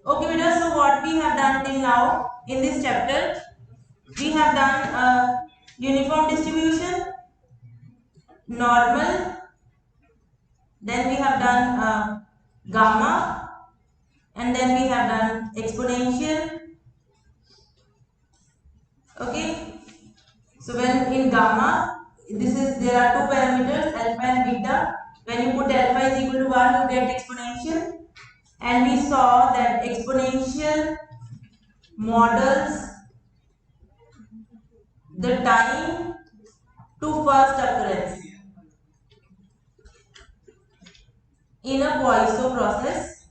Okay, beta. So what we have done till now in this chapter, we have done uniform distribution, normal, then we have done gamma, and then we have done exponential. Okay, so when in gamma, there are two parameters, alpha and beta. When you put alpha is equal to 1, you get exponential, and we saw that exponential models the time to first occurrence in a Poisson process.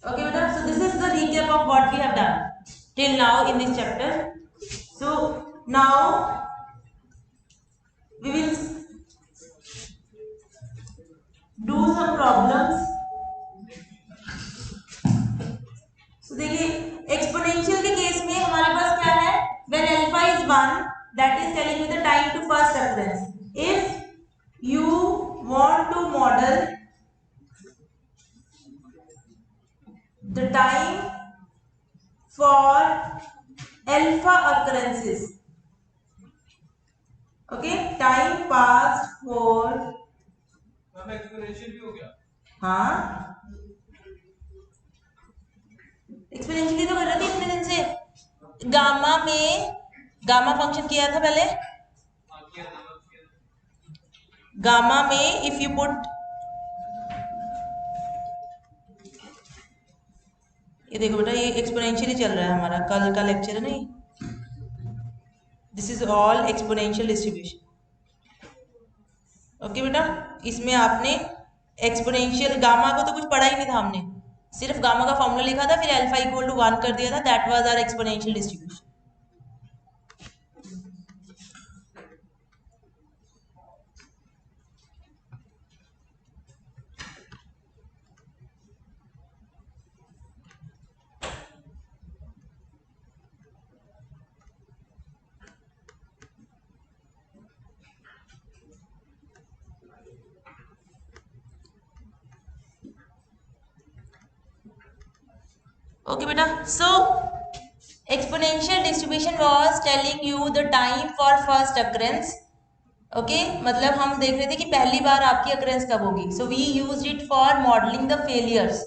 Okay, madam. So this is the recap of what we have done till now in this chapter. So now we will do some problems. So देखिए exponential के case में हमारे पास क्या है, when alpha is 1 that is telling you the time to first occurrence. If you want to model the time for alpha occurrences, okay, time passed for exponential भी हो गया, हाँ एक्सपोनेंशियली तो कर रहे थे इतने दिन से। गामा में गामा फंक्शन किया था पहले, गामा में इफ यू पुट, ये देखो बेटा ये एक्सपोनेंशियली चल रहा है हमारा, कल का लेक्चर है नहीं, this is all exponential distribution. Okay बेटा, इसमें आपने एक्सपोनेंशियल गामा को तो कुछ पढ़ा ही नहीं था हमने, सिर्फ गामा का फॉर्मूला लिखा था, फिर अल्फा इक्वल टू 1 कर दिया था, that was our exponential distribution. Okay beta, so exponential distribution was telling you the time for first occurrence. Okay, मतलब हम देख रहे थे कि पहली बार आपकी occurrence कब होगी, so we used it for modeling the failures.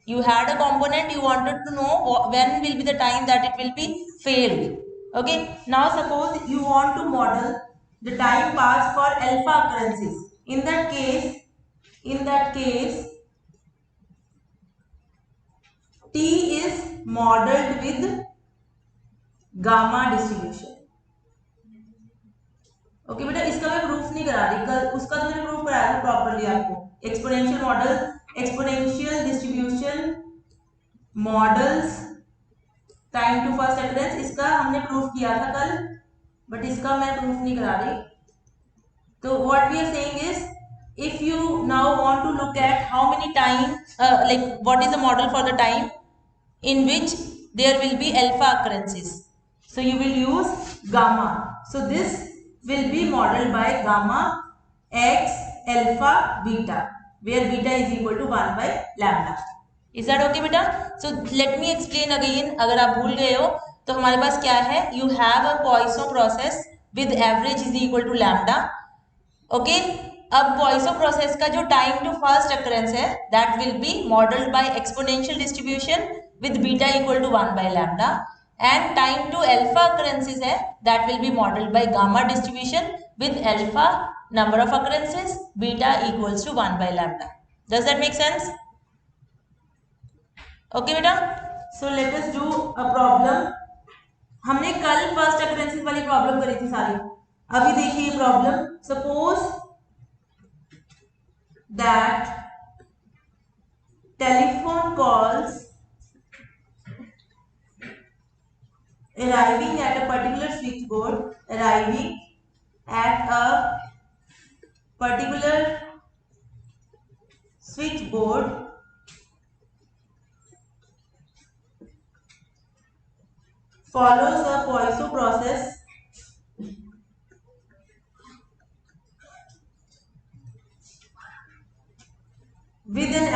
You had a component, you wanted to know when will be the time that it will be failed. Okay, now suppose you want to model the time passed for alpha occurrences. In that case T is modeled with gamma distribution. Okay बेटा, इसका मैं proof नहीं करा रही, कल उसका तो मैंने प्रूफ कराया था प्रॉपर्ली आपको। Exponential model, exponential distribution models time to first occurrence, इसका हमने प्रूफ किया था कल, बट इसका मैं प्रूफ नहीं करा रही। तो what we are saying is, if you now want to look at how many time like what is the model for the time in which there will be alpha occurrences, so you will use gamma. So this will be modeled by gamma x alpha beta, where beta is equal to 1 by lambda. Is that okay beta? So let me explain again, अगर आप भूल गए हो तो हमारे पास क्या है, you have a Poisson process with average is equal to lambda. Okay, अब पॉइसन प्रोसेस का जो टाइम टू फर्स्ट अकरेंस है that will be modelled by exponential distribution with beta equal to 1 by lambda, and time to alpha occurrences है that will be modelled by gamma distribution with alpha number of occurrences beta equals to 1 by lambda. Does that make sense? Okay बेटा, so let us do a problem. हमने कल first occurrences वाली problem करी थी सारी, अभी देखिए problem. Suppose that telephone calls arriving at a particular switchboard, arriving at a particular switchboard follows a Poisson process with an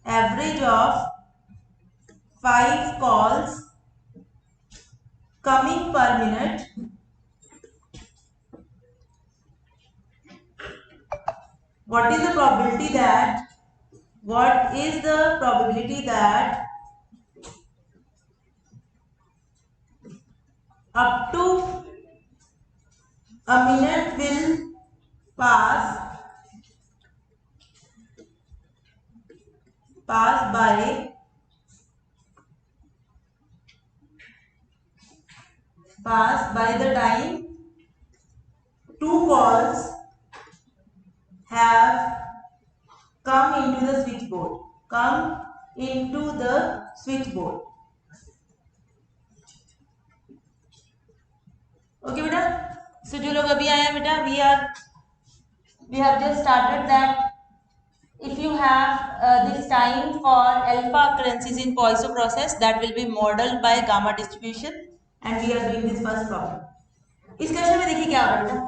average of 5 calls coming per minute, what is the probability that up to a minute will pass by the time two calls have come into the switchboard. Okay बेटा, सो जो लोग अभी आए हैं बेटा, we have just started that if you have this time for alpha occurrences in Poisson process, that will be modeled by gamma distribution, and we are doing this first problem. इस question में देखिए क्या हो रहा है,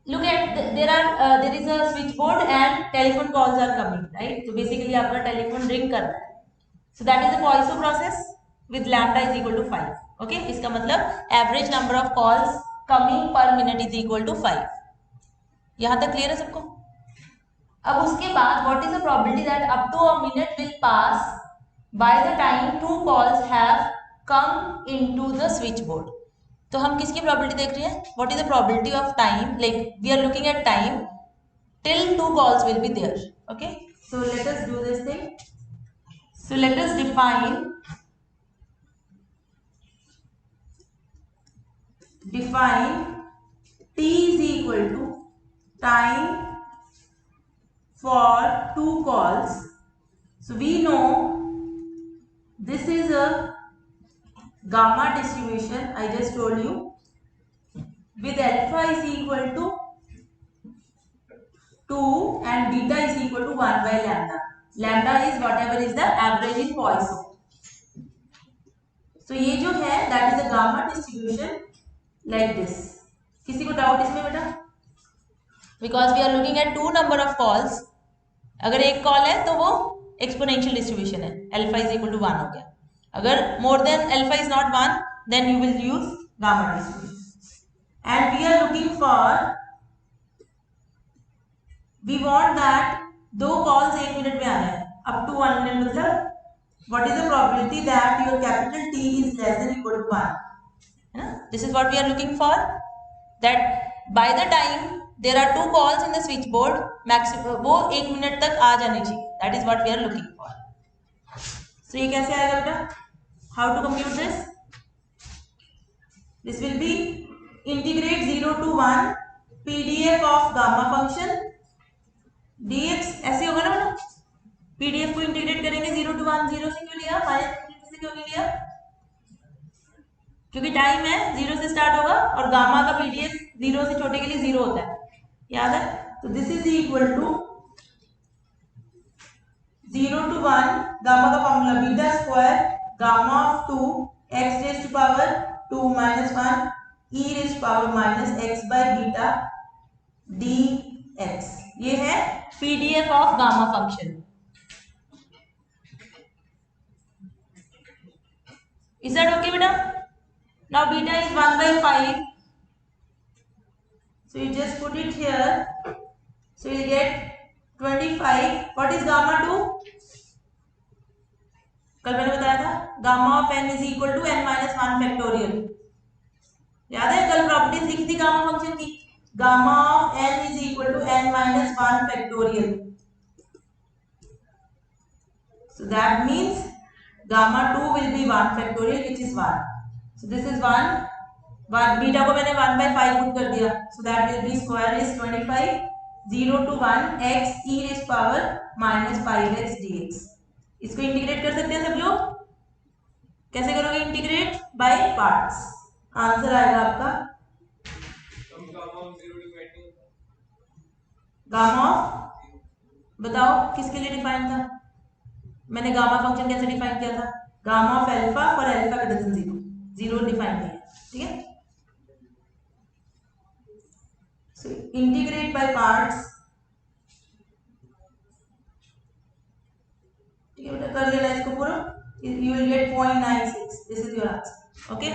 look at there is a switchboard and telephone calls are coming, right? So basically आपका telephone ring कर रहा है, so that is a Poisson process with lambda is equal to 5. Okay, इसका मतलब average number of calls coming per minute is equal to 5. यहाँ तक clear है सबको? अब उसके बाद what is the probability that up to a minute will pass by the time two calls have come into the switchboard. तो हम किसकी probability देख रहे हैं? What is the probability of time? Like we are looking at time till two calls will be there. Okay, so let us do this thing. So let us define t is equal to time for two calls. So we know this is a gamma distribution, I just told you, with alpha is equal to 2 and beta is equal to 1 by lambda. Lambda is whatever is the average in Poisson. So ये जो है that is a gamma distribution like this. किसी को doubt इसमें बेटा? Because we are looking at two number of calls. अगर एक call है तो वो एक्सपोनेंशियल डिस्ट्रीब्यूशन है, अल्फा इज इक्वल टू 1 हो गया. अगर more than alpha is not 1, then you will use gamma distribution. And we are looking for, we want that दो कॉल्स 1 मिनट में आ रहे हैं, अप टू 1 मिनट, मतलब what is the probability that your capital T is less than equal to 1? है ना? This is what we are looking for, that by the time there are two calls in the switchboard, maximum वो 1 minute तक आ जानी चाहिए. That is what we are looking for. So ये कैसे आएगा बेटा? How to compute this? This will be integrate 0 to 1 PDF of gamma function dx. ऐसे होगा ना बेटा? PDF को इंटीग्रेट करेंगे 0 to 1. 0 से क्यों लिया, -∞ से क्यों नहीं लिया? क्योंकि टाइम है, 0 से स्टार्ट होगा और गामा का PDF 0 से छोटे के लिए 0 होता है, याद है? तो this is equal to 0 to 1 gamma का formula beta square gamma of 2 x raise to power 2 minus 1 e raise to power minus x by beta dx. ये है PDF of gamma function. Is that okay beta? Now beta is 1 by 5. So you just put it here. So you get 25. What is gamma 2? कल मैंने बताया था gamma of n is equal to n minus 1 factorial. याद है कल properties लिखी थी gamma function की, gamma of n is equal to n minus 1 factorial. So that means gamma 2 will be 1 factorial, which is 1. So this is 1. Beta को मैंने 1 by 5 put कर दिया. So that will be square is 25. 0 to 1 x e raised power minus 5x dx. इसको integrate कर सकते हैं सब लोग. कैसे करोगे इंटीग्रेट? By parts. आंसर आएगा आपका गामा ऑफ, बताओ किसके लिए डिफाइन था? मैंने गामा फंक्शन कैसे डिफाइन किया था? Gamma of alpha for alpha greater than 0. 0 define किया, ठीक है? So integrate by parts. ठीक है बेटा, कर लेना इसको पूरा, you will get 0.96, this is your answer. Okay,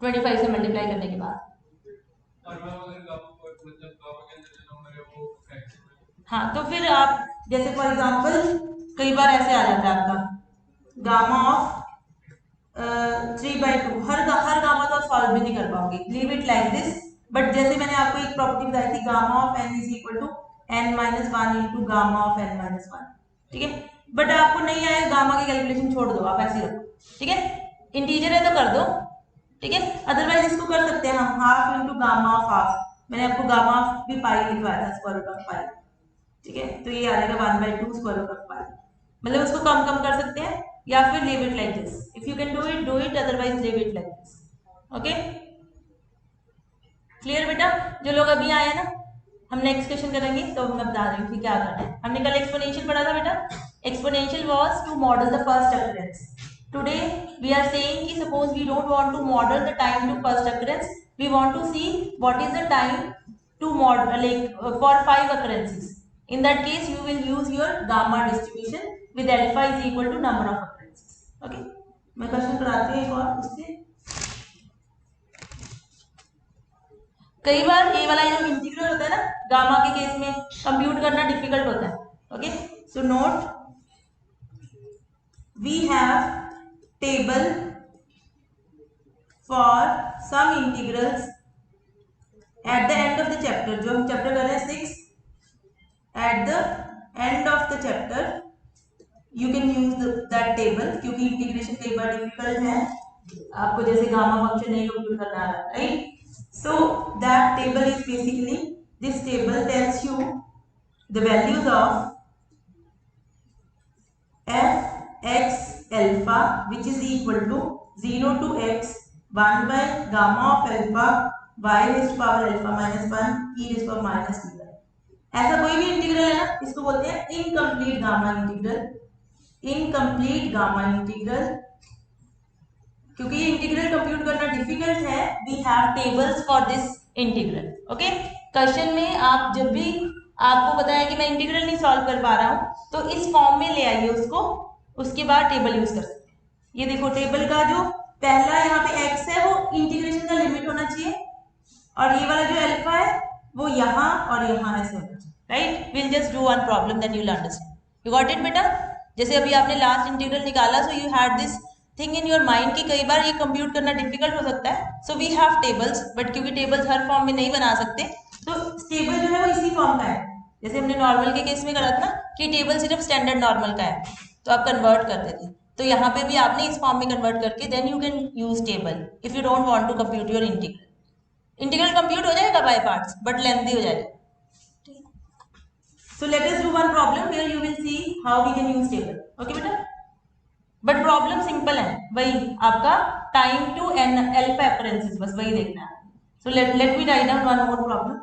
25 से मल्टीप्लाई करने के बाद। हाँ, तो फिर आप जैसे फॉर एग्जांपल कई बार ऐसे आ जाता है आपका गामा ऑफ 3/2, हर गामा तो आप सॉल्व भी नहीं कर पाओगे, leave it like this. But जैसे मैंने आपको एक प्रॉपर्टी बताई थी, gamma of n is equal to n-1 into gamma of n-1, ठीक है। बट आपको नहीं आए गामा की कैलकुलेशन छोड़ दो, आप ऐसे रखो, ठीक है। इंटीजर है तो कर दो, ठीक है। अदरवाइज इसको कर सकते हैं हम half into gamma of half, मैंने आपको गामा ऑफ भी पाई लिखवाया था, स्क्वायर रूट ऑफ पाई, ठीक है। तो ये आ जाएगा 1/2 स्क्वायर रूट ऑफ पाई, मतलब उसको कम कम कर सकते हैं या फिर leave it like this, if you can do it, otherwise leave it like this. Okay, clear बेटा? जो लोग अभी आए हैं ना, हम नेक्स्ट क्वेश्चन करेंगे, तो मैं बता रही हूँ कि क्या करना है। हमने कल एक्सपोनेंशियल पढ़ा था बेटा, exponential was to model the first occurrence. Today we are saying कि suppose we don't want to model the time to first occurrence, we want to see what is the time to model like for 5 occurrences. In that case you will use your gamma distribution with alpha is equal to number of occurrences. Okay, मैं question कराती हूँ एक और उससे। कई बार ये वाला जो इंटीग्रल होता है ना, गामा के केस में कंप्यूट करना डिफिकल्ट होता है। Okay, so note we have table for some integrals at the end of the chapter, जो हम चैप्टर कर रहे हैं 6, at the end of the chapter you can use that table, क्योंकि इंटीग्रेशन कई बार डिफिकल्ट है आपको, जैसे गामा फंक्शन नहीं कंप्यूट करना आ रहा, right? So that table is basically, this table tells you the values of f x alpha which is equal to 0 to x 1 by gamma of alpha y raised to power alpha minus 1 e raised to power minus b। ऐसा कोई भी integral है ना, इसको बोलते हैं incomplete gamma integral, incomplete gamma integral, क्योंकि ये इंटीग्रल कंप्यूट करना डिफिकल्ट है, we have tables for this integral. Okay, question में आप जब भी आपको पता है कि मैं इंटीग्रल नहीं सॉल्व कर पा रहा हूं, तो इस फॉर्म में ले आइए उसको, उसके बाद टेबल यूज कर सकते हैं। ये देखो टेबल का जो पहला यहाँ पे x है वो इंटीग्रेशन का लिमिट होना चाहिए, और ये वाला जो अल्फा है वो यहाँ और यहाँ ऐसे होना चाहिए, right? Will just do one problem then you will understand. You got it बेटा? जैसे अभी आपने लास्ट इंटीग्रल निकाला, so you had this thing in your mind कि कई बार ये कंप्यूट करना डिफिकल्ट हो सकता है, so we have tables, but क्योंकि टेबल्स हर फॉर्म में नहीं बना सकते, तो टेबल जो है वो इसी फॉर्म का है। जैसे हमने नॉर्मल के केस में करा था ना कि टेबल सिर्फ स्टैंडर्ड नॉर्मल का है, तो आप कन्वर्ट करते थे, तो यहाँ पे भी आपने इस फॉर्म में कन्वर्ट करके then you can use table if you don't want to compute your integral. Integral compute हो जाएगा बाय पार्ट्स, बट लेंथी हो जाएगा। So let us do one problem where you will see how we can use table. Okay बेटा? But problem simple है, वही आपका time to n alpha occurrences, बस वही देखना है। So let me write down one more problem.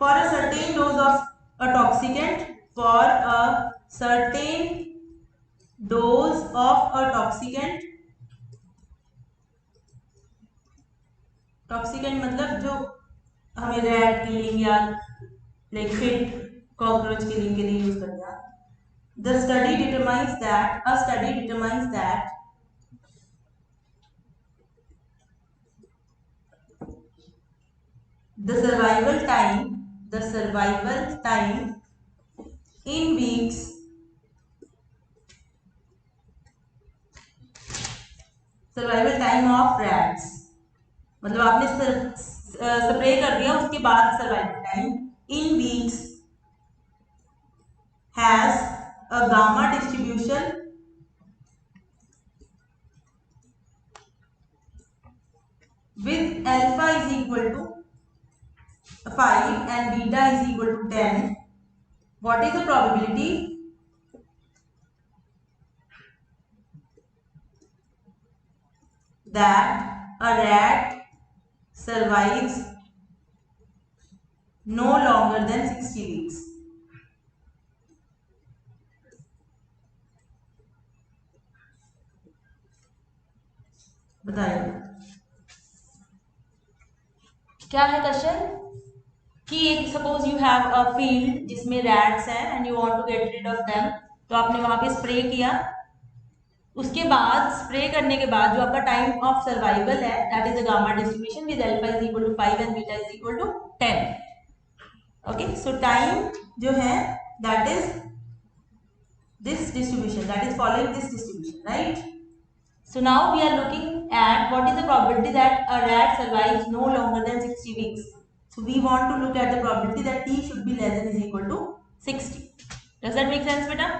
For a certain dose of a toxicant, for a certain dose of a toxicant, toxicant मतलब जो हमें रैट किलिंग या लाइक फिट कॉकरोच किलिंग के लिए यूज करते हैं। The study determines that a study determines that the survival time in weeks survival time of rats, मतलब आपने स्प्रे कर दिया उसके बाद survival time in weeks has a gamma distribution with alpha is equal to 5 and beta is equal to 10. What is the probability that a rat survives no longer than 60 weeks? बताइए क्या है question? कि एक suppose you have a field जिसमें rats हैं and you want to get rid of them, तो आपने वहां पे स्प्रे किया, उसके बाद स्प्रे करने के बाद जो आपका टाइम ऑफ सर्वाइवल है that is the gamma distribution with alpha is equal to 5 and beta is equal to 10. Okay, so time जो है that is this distribution, that is following this distribution, right? So now we are looking at what is the probability that a rat survives no longer than 60 weeks. So we want to look at the probability that t should be less than is equal to 60. Does that make sense बेटा?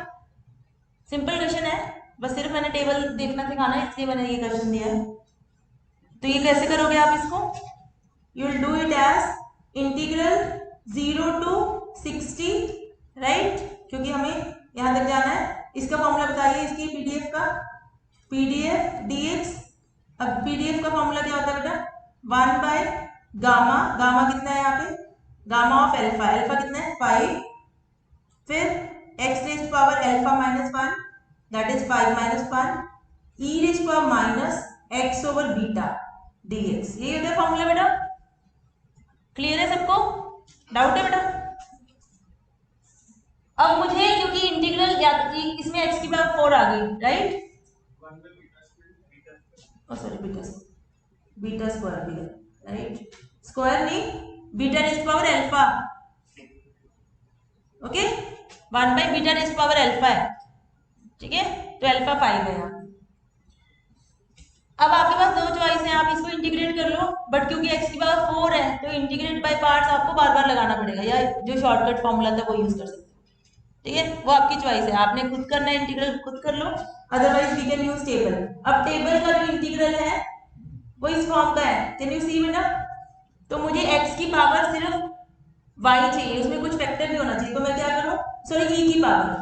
Simple question है, बस सिर्फ मैंने table देखना सिखाना है इसलिए मैंने ये क्वेश्चन दिया है. तो ये कैसे करोगे आप इसको? You will do it as integral 0 to 60, right? क्योंकि हमें यहां तक जाना है. इसका फॉर्मूला बताइए इसकी पीडीएफ का. PDF dx. अब पीडीएफ का फॉर्मूला क्या होता है बेटा? 1 बाय गामा. गामा कितना है यहाँ पे? Gamma of alpha. अल्फा कितना है? 5. फिर x raise power alpha minus 1 that is 5 minus 1 e raise power minus x over beta dx. ये होता है फॉर्मूला बेटा. क्लियर है सबको? डाउट है बेटा? अब मुझे क्योंकि इंटीग्रल या इसमें x की पावर 4 आ गई, राइट? सॉरी बीटा स्क्वायर भी है, राइट? स्क्वायर नहीं, beta rays power alpha. Okay, 1 by beta rays power alpha है, ठीक है? तो अल्फा 5 है यहाँ. अब आपके पास दो चॉइस है, आप इसको इंटीग्रेट कर लो, बट क्योंकि x की पावर 4 है तो इंटीग्रेट बाय पार्ट्स आपको बार बार लगाना पड़ेगा, या जो शॉर्टकट फॉर्मूला था वो यूज कर सकते हो. ठीक है, वो आपकी चॉइस है, आपने खुद करना है इंटीग्रल खुद कर लो, otherwise we can use table. अब टेबल का जो इंटीग्रल है वो इस फॉर्म का है. कैन यू सी बेटा? तो मुझे x की पावर सिर्फ y चाहिए, उसमें कुछ फैक्टर भी होना चाहिए. तो मैं क्या करूं? सॉरी e की पावर.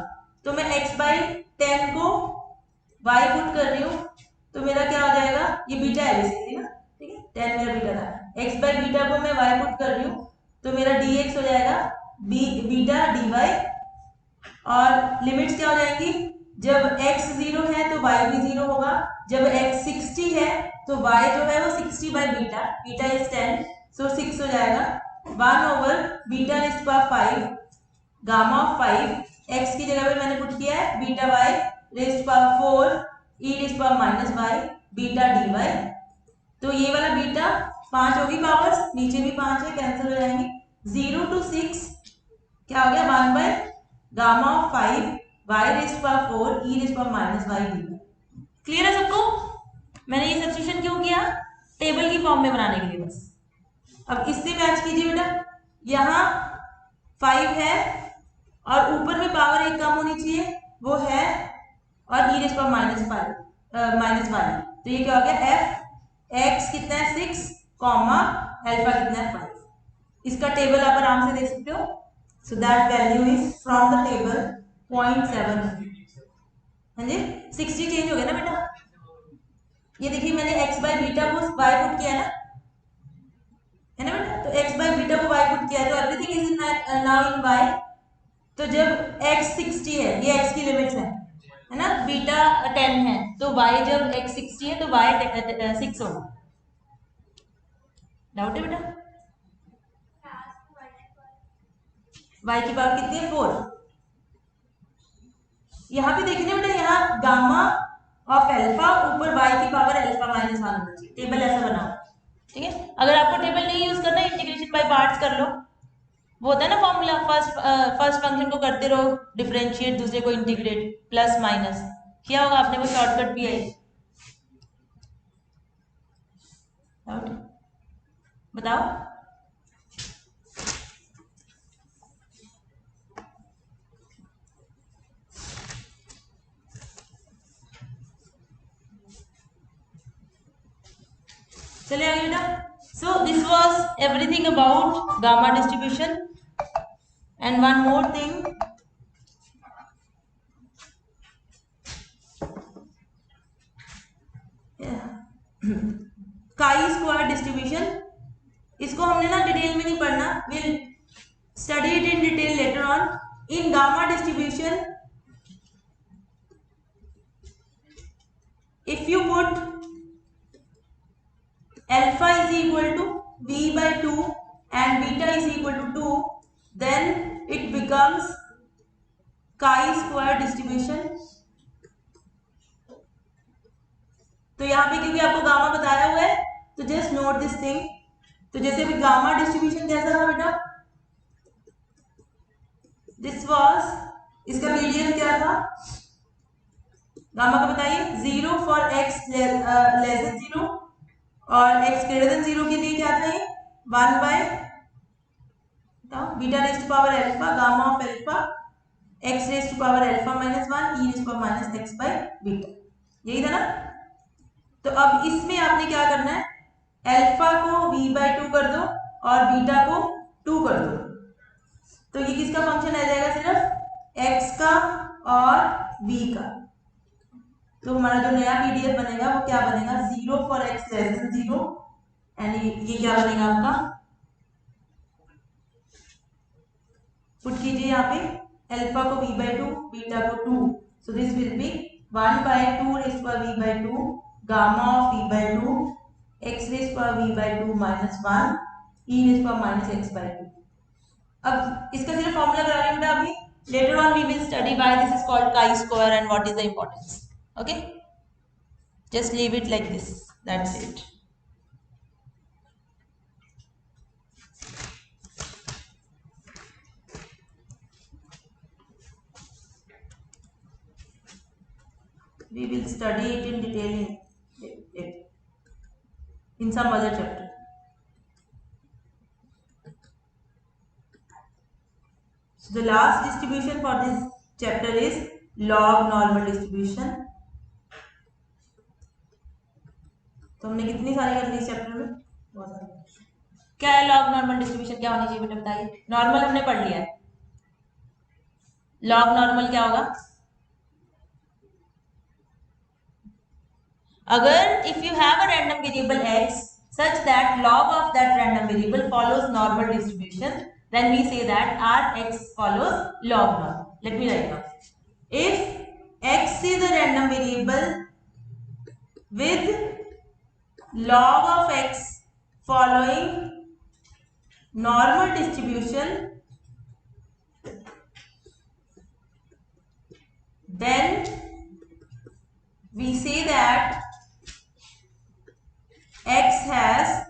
तो मैं x बाई 10 को y पुट कर रही हूँ, तो मेरा क्या हो जाएगा? ये बीटा है बेसिकली ना, ठीक है? 10 मेरा बीटा था. x बाई बीटा को मैं y पुट कर रही हूँ, तो मेरा dx हो जाएगा बीटा dy. और लिमिट्स क्या हो जाएंगी? जब x 0 है तो y भी 0 होगा. जब x 60 है तो y जो है वो 60 बाई बीटा, बीटा इज 10, सो 6 हो जाएगा. 1 over beta rays power 5 gamma of 5, x की जगह पे मैंने पुट किया है beta y rays power 4 e rays power minus y beta dy. तो ये वाला बीटा 5 होगी पावर्स, नीचे भी 5 है, कैंसिल हो जाएंगे. 0 to 6 क्या हो गया? 1 by gamma of 5 y rays power 4 e rays power minus y dy. Clear है सबको? मैंने ये सब्स्टिट्यूशन क्यों किया? टेबल की फॉर्म में बनाने के लिए बस. अब इससे मैच कीजिए बेटा. यहाँ 5 है और ऊपर में पावर एक कम होनी चाहिए, वो है, और e rays power minus y. तो ये क्या हो गया? f x कितना है? 6 कॉमा अल्फा कितना है? 5. इसका टेबल आप आराम से देख सकते हो. So that value is from the table 0.7. हाँ जी, 60 चेंज हो गया ना बेटा? ये देखिए मैंने x बाई बीटा को y पुट किया ना, है ना बेटा? तो x बाई बीटा को y पुट किया, तो everything is now in y. तो जब x 60 है, ये x की लिमिट्स है ना? बीटा 10 है, तो y जब x 60 है तो y 6 होगा. डाउट है बेटा? y की पावर कितनी है? 4. यहाँ पे देखिए बेटा, यहाँ गामा ऑफ अल्फा ऊपर y की पावर अल्फा माइनस 1 होना चाहिए. टेबल ऐसा बना, ठीक है? अगर आपको टेबल नहीं यूज करना, इंटीग्रेशन बाय पार्ट्स कर लो. वो होता है ना फॉर्मूला, फर्स्ट फंक्शन को करते रहो डिफरेंशिएट, दूसरे को इंटीग्रेट, प्लस माइनस किया होगा आपने, वो शॉर्टकट भी है. बताओ. चले आगे बेटा. So this was everything about gamma distribution. And one more thing, chi square distribution. इसको हमने ना डिटेल में नहीं पढ़ना, will study it in detail later on. In gamma distribution, if you put alpha is equal to b by 2 and beta is equal to 2, then it becomes chi-square distribution. तो यहाँ पे क्योंकि आपको गामा बताया हुआ है तो जस्ट नोट दिस थिंग. तो जैसे भी गामा डिस्ट्रीब्यूशन कैसा था बेटा, दिस वाज, इसका पीडीएफ क्या था गामा का बताइए. 0 फॉर एक्स लेस देन 0 और एक्स ग्रेटर देन 0 के लिए क्या था ये 1 by beta raise to power alpha gamma of alpha x raise to power alpha minus 1 e raise to power minus x by beta. यही था ना. तो अब इसमें आपने क्या करना है, अल्फा को v बाय 2 कर दो और बीटा को 2 कर दो. तो ये किसका फंक्शन आ जाएगा, सिर्फ x का और v का. तो हमारा जो नया पीडीएफ बनेगा वो क्या बनेगा, 0 for x less than 0 and ये क्या बनेगा आपका, पुट कीजिए यहाँ पे अल्फा को v बाय 2 बीटा को 2. So this will be 1 by 2 raise पर v by 2 gamma of v by 2 x raise पर v by 2 minus 1 e raise पर माइनस x बाय 2. अब इसका सिर्फ फॉर्मूला करा रही हूँ बेटा अभी. Later on we will study why this is called chi square and what is the importance. Okay, just leave it like this, that's it. We will study it in detail in some other chapter. So the last distribution for this chapter is log normal distribution. तो हमने कितनी सारी कर ली इस chapter में, बहुत सारी. क्या है लॉग नॉर्मल डिस्ट्रीब्यूशन, क्या होनी चाहिए बेटा बताइए. नॉर्मल हमने पढ़ लिया है. लॉग नॉर्मल क्या होगा, अगर if you have a random variable x such that log of that random variable follows normal distribution, then we say that Rx follows log normal. Let me write down. If x is a random variable with log of x following normal distribution, then we say that x has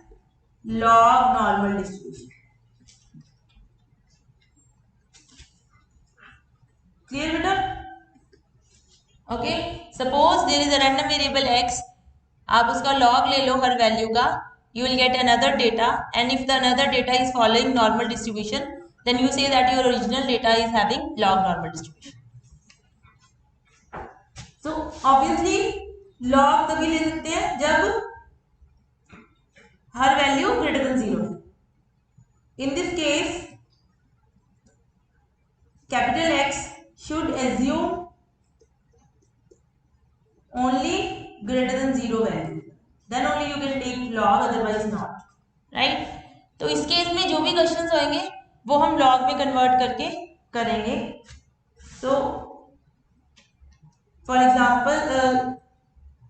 log normal distribution. Clear बेटा. Okay, suppose there is a random variable x, आप उसका log ले लो हर value का, you will get another data, and if the another data is following normal distribution, then you say that your original data is having log normal distribution. So obviously log तभी ले सकते हैं जब हर value greater than 0 है. In this case capital X should assume only greater than 0 value, then only you can take log, otherwise not, right. तो इस case में जो भी क्वेश्चंस होंगे वो हम log में कन्वर्ट करके करेंगे. तो फॉर एग्जाम्पल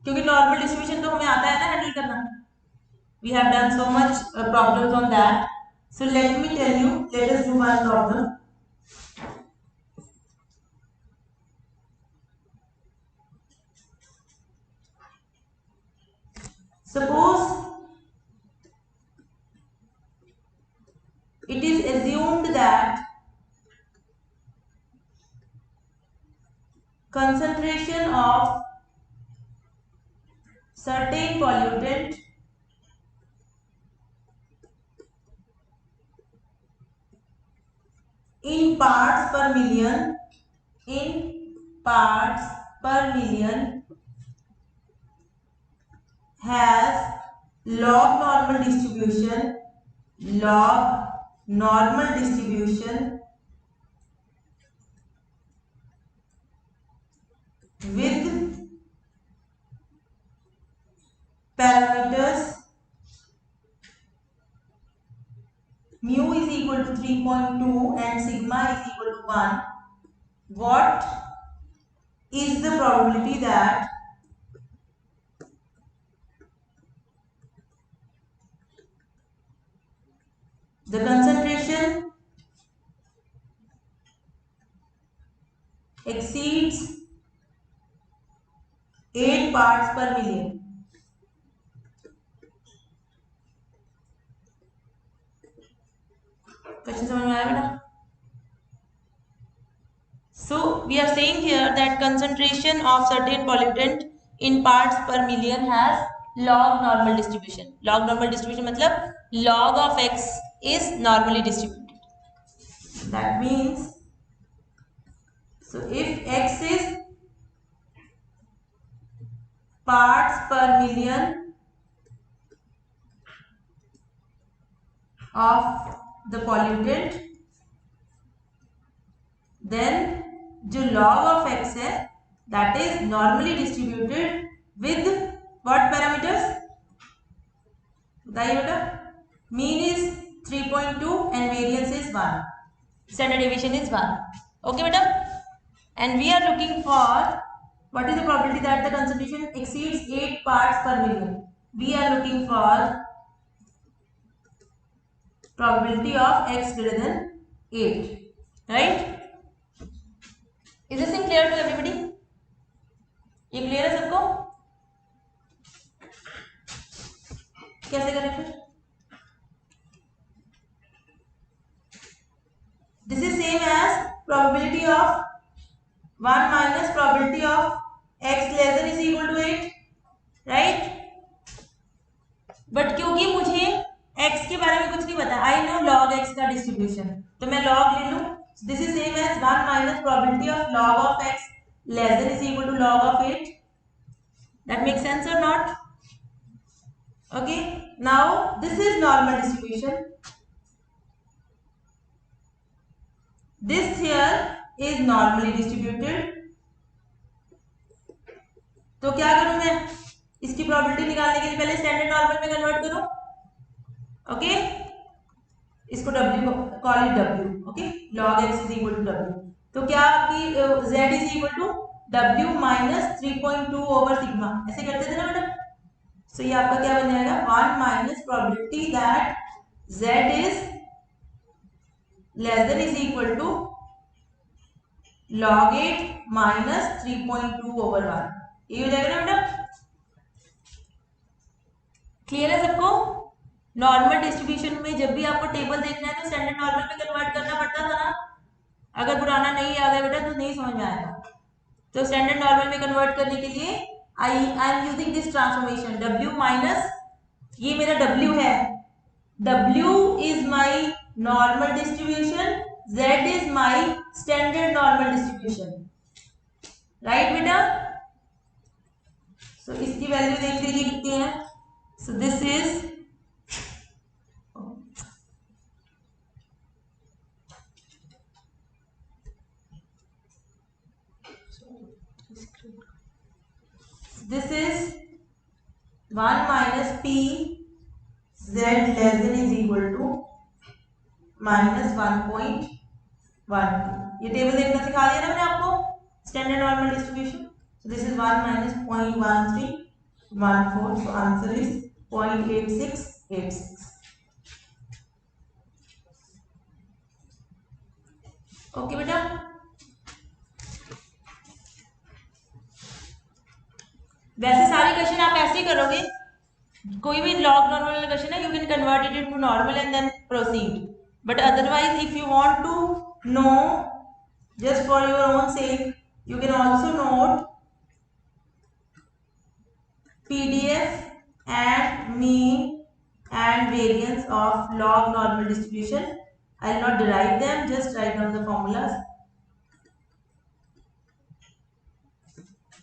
क्योंकि नॉर्मल डिस्ट्रीब्यूशन तो हमें आता है ना हैंडल करना, we have done so much problems on that. So let me tell you, let us do one problem. Suppose it is assumed that concentration of certain pollutant in parts per million has log normal distribution with parameters mu is equal to 3.2 and sigma is equal to 1. What is the probability that the concentration exceeds 8 parts per million. Question समझ में आया बेटा? So we are saying here that concentration of certain pollutant in parts per million has log normal distribution. Log normal distribution मतलब log of x is normally distributed. That means, so if x is parts per million of the pollutant, then जो log of x है that is normally distributed with what parameters? बताइए बेटा. Mean is 3.2 and variance is 1. Standard deviation is 1. Okay बेटा. And we are looking for what is the probability that the concentration exceeds 8 parts per million. We are looking for probability of x greater than 8. Right? Is this thing clear to everybody? ये clear है सबको? कैसे करें फिर? This is same as probability of 1 minus probability of x less than is equal to 8, right? But क्योंकि मुझे x के बारे में कुछ नहीं पता, I know log x का distribution, तो मैं log ले लूँ. This is same as 1 minus probability of log of x less than is equal to log of 8. That makes sense or not? Okay. Now this is normal distribution. This here is normally distributed. तो क्या करूं मैं? इसकी probability निकालने के लिए पहले standard normal में कन्वर्ट करो. ओके, इसको w call it w. Okay, log x is equal to w. तो क्या आपकी z is equal to w minus 3.2 over sigma, ऐसे करते थे ना बेटा. सो ये आपका क्या बन जाएगा? 1 minus probability that z is less than is equal to log 8 minus 3.2 over 1. ये हो जाएगा ना बेटा. क्लियर है सबको? नॉर्मल डिस्ट्रीब्यूशन में जब भी आपको टेबल देखना है तो स्टैंडर्ड नॉर्मल में कन्वर्ट करना पड़ता था ना. अगर पुराना नहीं याद है बेटा तो नहीं समझ में आएगा. तो स्टैंडर्ड नॉर्मल में कन्वर्ट करने के लिए I am using this transformation. W minus ये मेरा W है. W is my normal distribution, Z is my standard normal distribution. Right बेटा? सो इसकी वैल्यू देख लीजिए कितनी है. So this is one minus p z less than is equal to minus 1.1. ये टेबल देखना सिखा दिया ना मैंने आपको, standard normal distribution. So this is 1 minus 0.1314. So answer is 0.8686. Okay बेटा. वैसे सारे क्वेश्चन आप ऐसे ही करोगे. कोई भी लॉग नॉर्मल क्वेश्चन है, you can convert it into normal and then proceed. But otherwise if you want to know just for your own sake, you can also note PDF and mean and variance of log normal distribution. I will not derive them, just write down the formulas.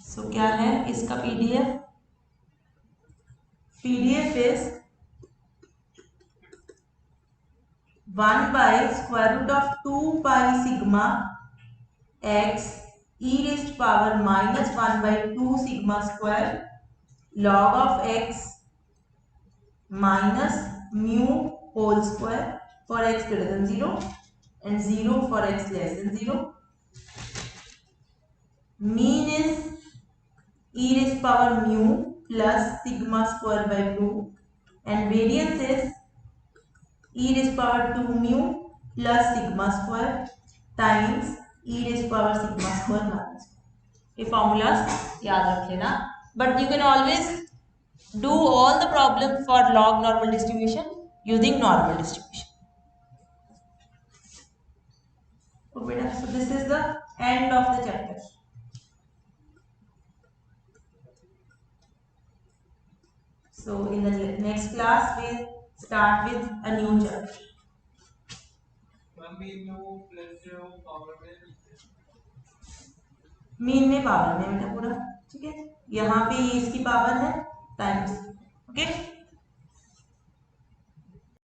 So क्या है इसका PDF? PDF is 1 by square root of 2 pi sigma x e raised to power minus 1 by 2 sigma square log of x minus mu whole square for x greater than 0 and 0 for x less than 0. Mean is e raised to power mu plus sigma square by 2 and variance is e raised power 2 mu plus sigma square times e raised power sigma square minus. ये formulas याद रख लेना. But you can always do all the problem for log normal distribution using normal distribution. Okay, so this is the end of the chapter. So in the next class we'll start with a new chapter. Mean में power में बेटा पूरा, ठीक है. यहाँ पे इसकी power है टाइम्स. ओके.